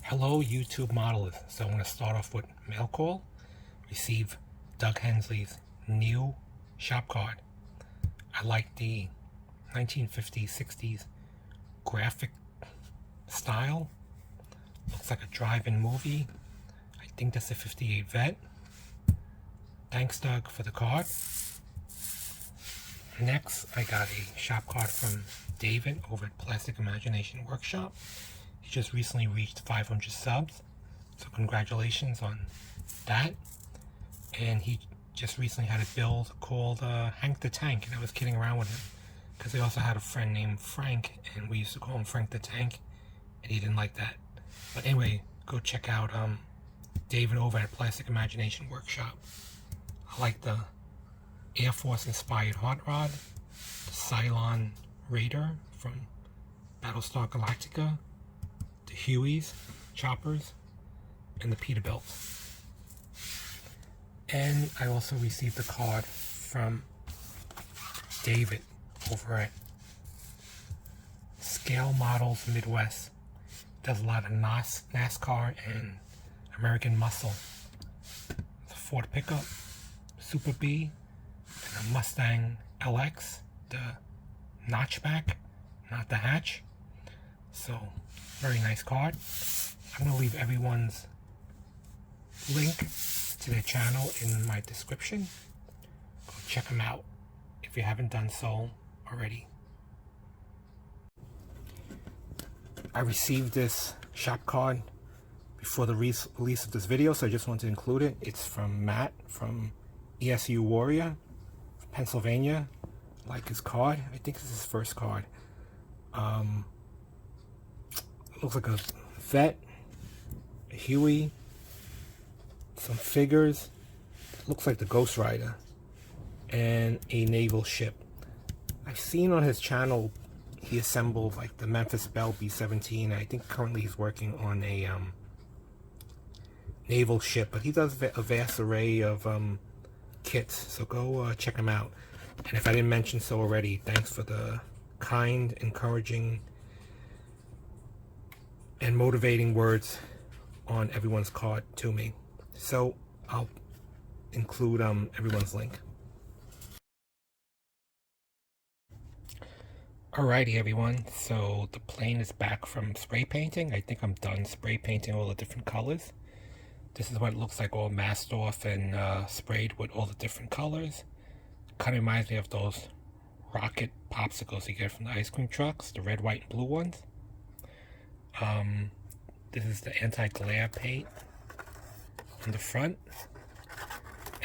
Hello YouTube modelers. So I'm going to start off with mail call. Receive Doug Hensley's new shop card. I like the 1950s, 60s graphic style. Looks like a drive-in movie. I think that's a 58 vet. Thanks Doug for the card. Next, I got a shop card from David over at Plastic Imagination Workshop. He just recently reached 500 subs, so congratulations on that. And he just recently had a build called Hank the Tank, and I was kidding around with him because he also had a friend named Frank, and we used to call him Frank the Tank, and he didn't like that. But anyway, go check out David over at Plastic Imagination Workshop. I like the Air Force inspired hot rod, the Cylon Raider from Battlestar Galactica, the Hueys, choppers, and the Peterbilts. And I also received a card from David over at Scale Models Midwest. Does a lot of NASCAR and American Muscle. It's a Ford pickup, Super B, and a Mustang LX, the notchback, not the hatch. So, very nice card. I'm going to leave everyone's link to their channel in my description. Go check them out if you haven't done so already. I received this shop card before the release of this video, so I just wanted to include it. It's from Matt from ESU Warrior, Pennsylvania. I like his card. I think this is his first card. Looks like a vet, a Huey, some figures. Looks like the Ghost Rider, and a naval ship. I've seen on his channel he assembled like the Memphis Belle B-17. I think currently he's working on a naval ship, but he does a vast array of kits, so go check him out. And if I didn't mention so already, thanks for the kind, encouraging, and motivating words on everyone's card to me. So I'll include everyone's link. Alrighty everyone, so the plane is back from spray painting. I think I'm done spray painting all the different colors. This is what it looks like, all masked off and sprayed with all the different colors. Kind of reminds me of those rocket popsicles you get from the ice cream trucks, the red, white, and blue ones. This is the anti-glare paint on the front,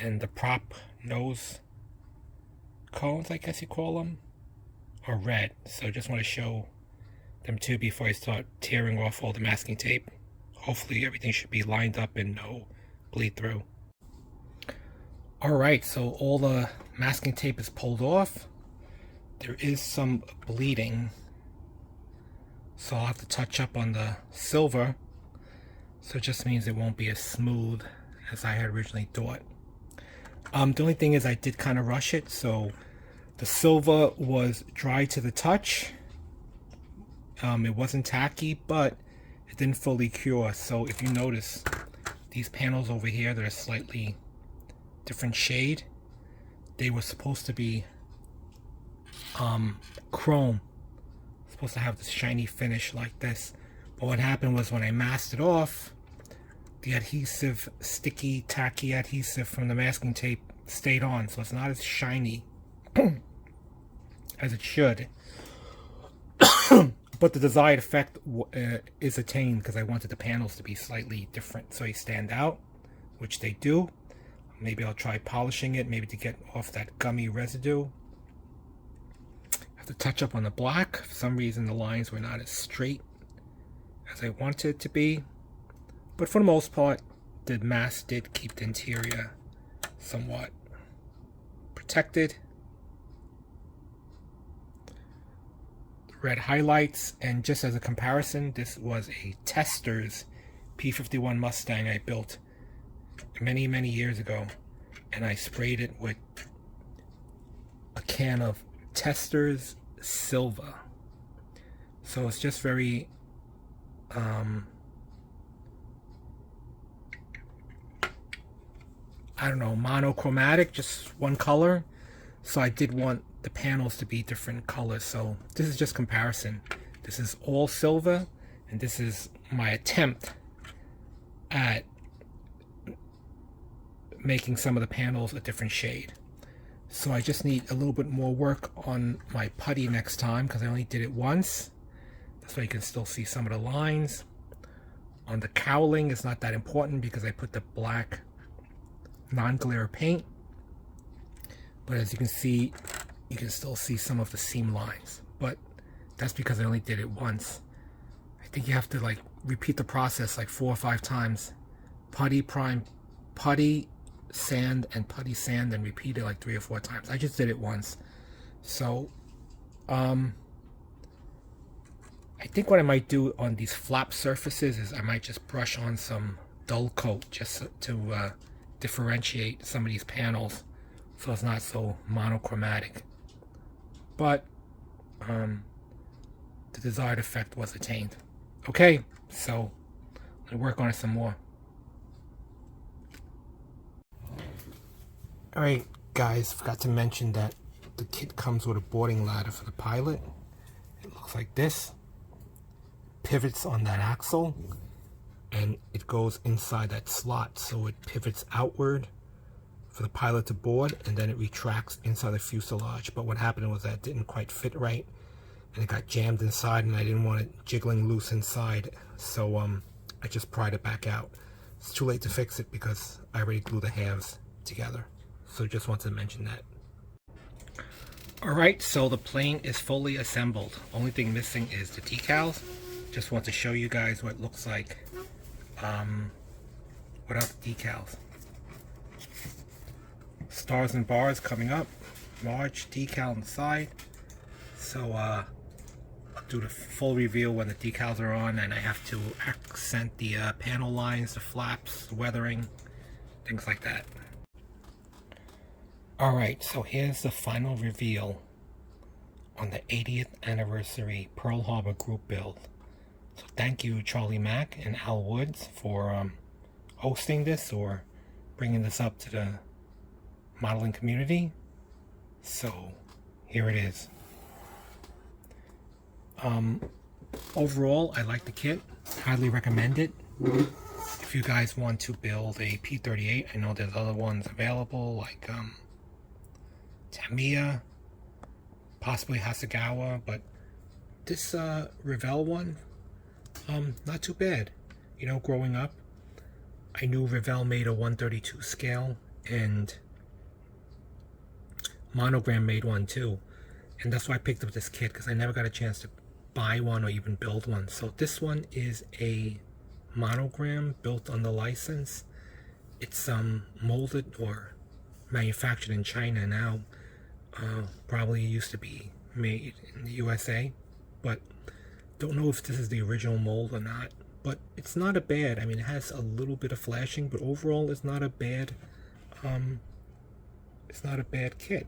and the prop nose cones, I guess you call them, are red. So just want to show them too before I start tearing off all the masking tape. Hopefully everything should be lined up and no bleed through. Alright, so all the masking tape is pulled off. There is some bleeding, so I'll have to touch up on the silver. So it just means it won't be as smooth as I had originally thought. The only thing is I did kind of rush it, so the silver was dry to the touch. It wasn't tacky, but it didn't fully cure. So if you notice, these panels over here that are slightly different shade, they were supposed to be chrome, supposed to have this shiny finish like this, but what happened was when I masked it off, the adhesive, sticky, tacky adhesive from the masking tape stayed on, so it's not as shiny as it should. But the desired effect is attained because I wanted the panels to be slightly different so they stand out, which they do. Maybe I'll try polishing it, maybe to get off that gummy residue. I have to touch up on the black. For some reason the lines were not as straight as I wanted it to be. But for the most part, the mask did keep the interior somewhat protected. Red highlights, and just as a comparison, this was a Tester's P-51 Mustang I built many years ago, and I sprayed it with a can of Tester's Silver. So it's just very I don't know, monochromatic, just one color. So I did want the panels to be different colors. So this is just comparison. This is all silver, and this is my attempt at making some of the panels a different shade. So I just need a little bit more work on my putty next time, because I only did it once. That's why you can still see some of the lines. On the cowling, it's not that important because I put the black non-glare paint. But as you can see, you can still see some of the seam lines. But that's because I only did it once. I think you have to like repeat the process like 4 or 5 times. Putty, prime, putty, sand, and putty, sand, and repeat it like 3 or 4 times. I just did it once. So, I think what I might do on these flap surfaces is I might just brush on some dull coat just to differentiate some of these panels so it's not so monochromatic. But the desired effect was attained. Okay, so I'm gonna work on it some more. Alright guys, forgot to mention that the kit comes with a boarding ladder for the pilot. It looks like this. Pivots on that axle, and it goes inside that slot, so it pivots outward for the pilot to board, and then it retracts inside the fuselage. But what happened was that it didn't quite fit right, and it got jammed inside, and I didn't want it jiggling loose inside, so I just pried it back out. It's too late to fix it because I already glued the halves together, so just wanted to mention that. Alright, so the plane is fully assembled. Only thing missing is the decals. Just want to show you guys what it looks like without the decals. Stars and bars coming up, large decal on the side. So I'll do the full reveal when the decals are on, and I have to accent the panel lines, the flaps, the weathering, things like that. Alright, so here's the final reveal on the 80th anniversary Pearl Harbor group build. So thank you Charlie Mack and Al Woods for hosting this or bringing this up to the modeling community. So here it is. Overall, I like the kit. Highly recommend it. If you guys want to build a P-38, I know there's other ones available like Tamiya, possibly Hasegawa, but this Revell one, not too bad. You know, growing up, I knew Revell made a 132 scale, and Monogram made one too, and that's why I picked up this kit, because I never got a chance to buy one or even build one. So this one is a Monogram built on the license. It's molded or manufactured in China now. Probably used to be made in the USA, but don't know if this is the original mold or not. But it's not a bad, I mean, it has a little bit of flashing, but overall it's not a bad kit.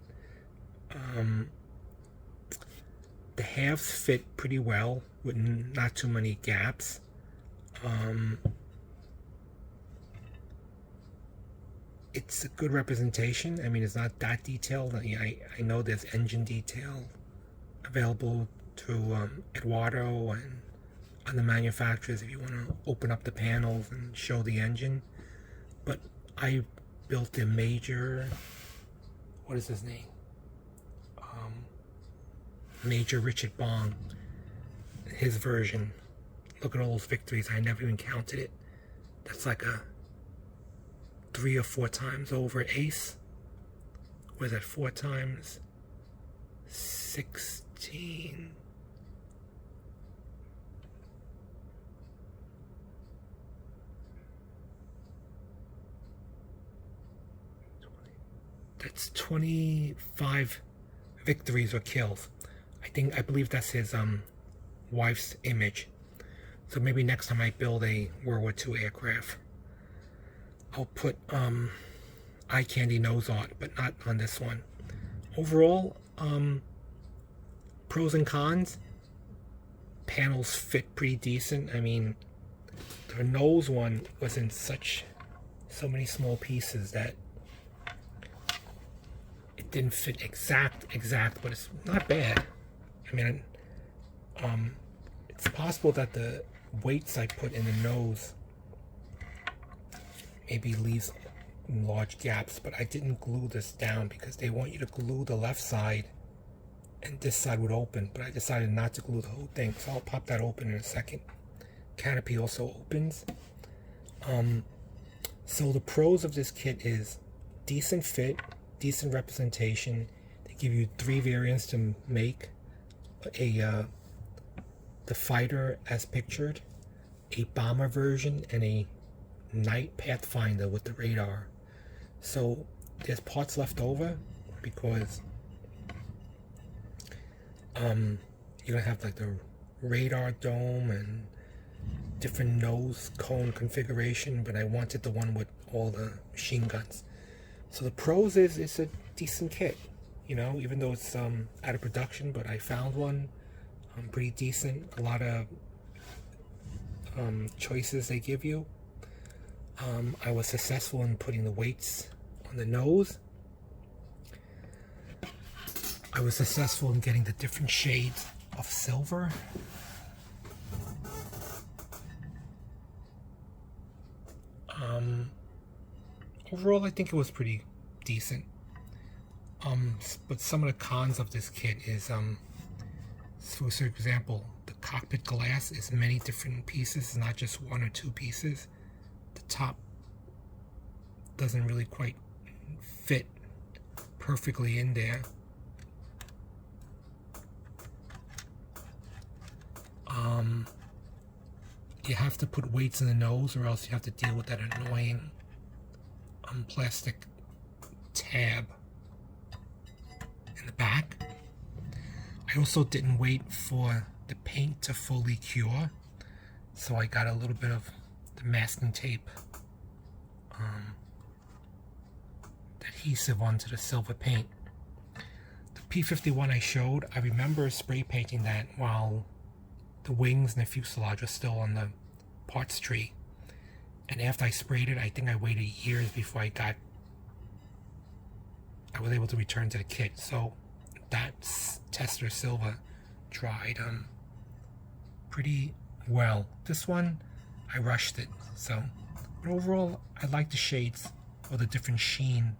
The halves fit pretty well with not too many gaps. It's a good representation. I mean, it's not that detailed. I know there's engine detail available through Eduardo and other manufacturers if you want to open up the panels and show the engine. But I built a Major, what is his name? Major Richard Bong, his version. Look at all those victories. I never even counted it. That's like a 3 or 4 times over ace. Was that 4 times 16? That's 25 victories or kills. I believe that's his wife's image. So maybe next time I build a World War II aircraft, I'll put eye candy nose art, but not on this one. Overall, pros and cons. Panels fit pretty decent. I mean, the nose one was in so many small pieces that didn't fit exact, but it's not bad. I mean, it's possible that the weights I put in the nose maybe leaves large gaps, but I didn't glue this down because they want you to glue the left side and this side would open, but I decided not to glue the whole thing, so I'll pop that open in a second. Canopy also opens. So the pros of this kit is decent fit, decent representation. They give you 3 variants to make the fighter as pictured, a bomber version, and a night pathfinder with the radar. So there's parts left over because you're gonna have like the radar dome and different nose cone configuration, but I wanted the one with all the machine guns. So the pros is it's a decent kit, you know, even though it's out of production, but I found one pretty decent. A lot of choices they give you. I was successful in putting the weights on the nose. I was successful in getting the different shades of silver. Overall, I think it was pretty decent. But some of the cons of this kit is, for example, the cockpit glass is many different pieces, it's not just 1 or 2 pieces. The top doesn't really quite fit perfectly in there. You have to put weights in the nose, or else you have to deal with that annoying plastic tab in the back. I also didn't wait for the paint to fully cure, so I got a little bit of the masking tape adhesive onto the silver paint. The P-51 I showed, I remember spray painting that while the wings and the fuselage are still on the parts tree, and after I sprayed it, I think I waited years before I was able to return to the kit. So that tester silver dried pretty well. This one I rushed it, so, but overall I like the shades or the different sheen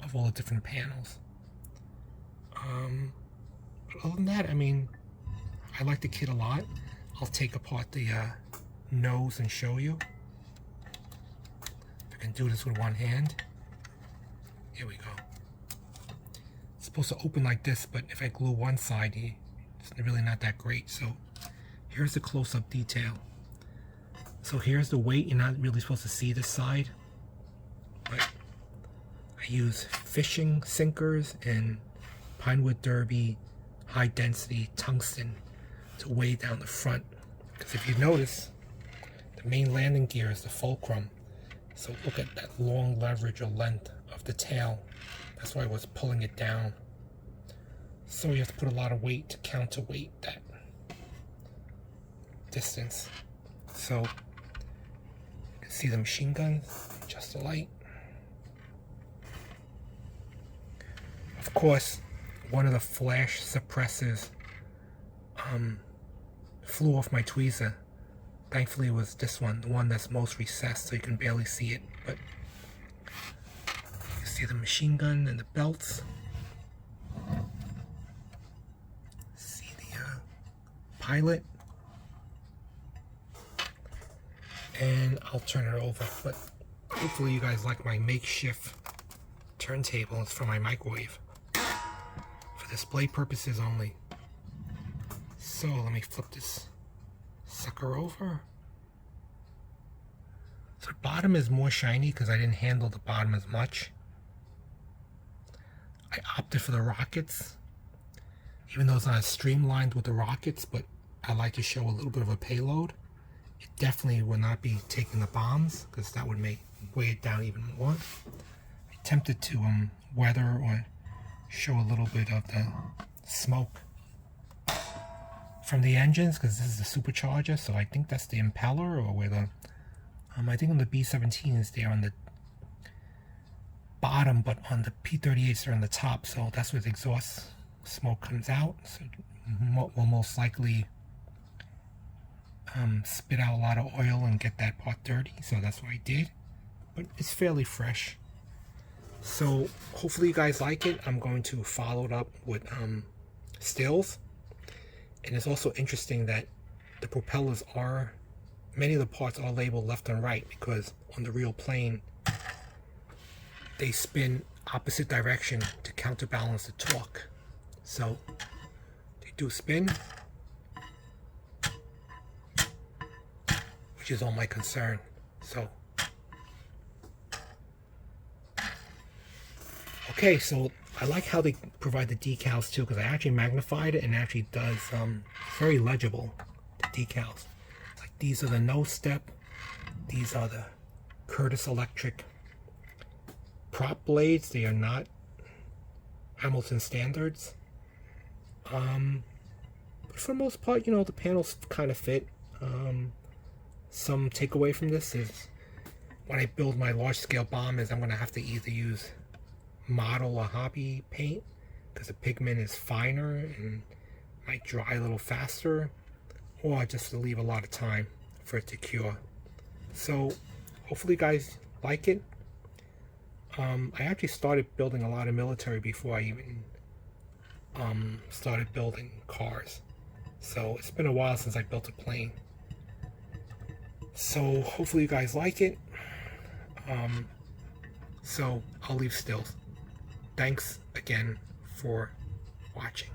of all the different panels. But other than that, I mean, I like the kit a lot. I'll take apart the nose and show you. If I can do this with one hand. Here we go. It's supposed to open like this, but if I glue one side, it's really not that great. So here's the close-up detail. So here's the weight. You're not really supposed to see this side, but I use fishing sinkers and Pinewood Derby high density tungsten to weigh down the front, because if you notice, the main landing gear is the fulcrum. So look at that long leverage or length of the tail. That's why I was pulling it down. So you have to put a lot of weight to counterweight that distance. So you can see the machine guns, just a light. Of course, one of the flash suppressors flew off my tweezer. Thankfully it was this one, the one that's most recessed, so you can barely see it, but you see the machine gun and the belts. See the pilot. And I'll turn it over, but hopefully you guys like my makeshift turntable. It's for my microwave. For display purposes only. So let me flip this sucker over. So the bottom is more shiny because I didn't handle the bottom as much. I opted for the rockets, even though it's not as streamlined with the rockets, but I like to show a little bit of a payload. It definitely will not be taking the bombs, because that would weigh it down even more. I attempted to weather or show a little bit of the smoke from the engines, because this is the supercharger, so I think that's the impeller, or where the I think on the B-17 is there on the bottom, but on the P-38s they're on the top, so that's where the exhaust smoke comes out. So will most likely spit out a lot of oil and get that part dirty, so that's what I did. But it's fairly fresh, so hopefully you guys like it. I'm going to follow it up with stills. And it's also interesting that the propellers are, many of the parts are labeled left and right, because on the real plane they spin opposite direction to counterbalance the torque. So they do spin, which is all my concern. So okay, so I like how they provide the decals too, because I actually magnified it and it actually does very legible, the decals. Like these are the no step, these are the Curtis Electric prop blades. They are not Hamilton standards. But for the most part, you know, the panels kind of fit. Some takeaway from this is when I build my large scale bombers, I'm going to have to either use model or hobby paint, because the pigment is finer and might dry a little faster, or just to leave a lot of time for it to cure. So hopefully you guys like it. I actually started building a lot of military before I even started building cars, so it's been a while since I built a plane. So hopefully you guys like it. So I'll leave stills. Thanks again for watching.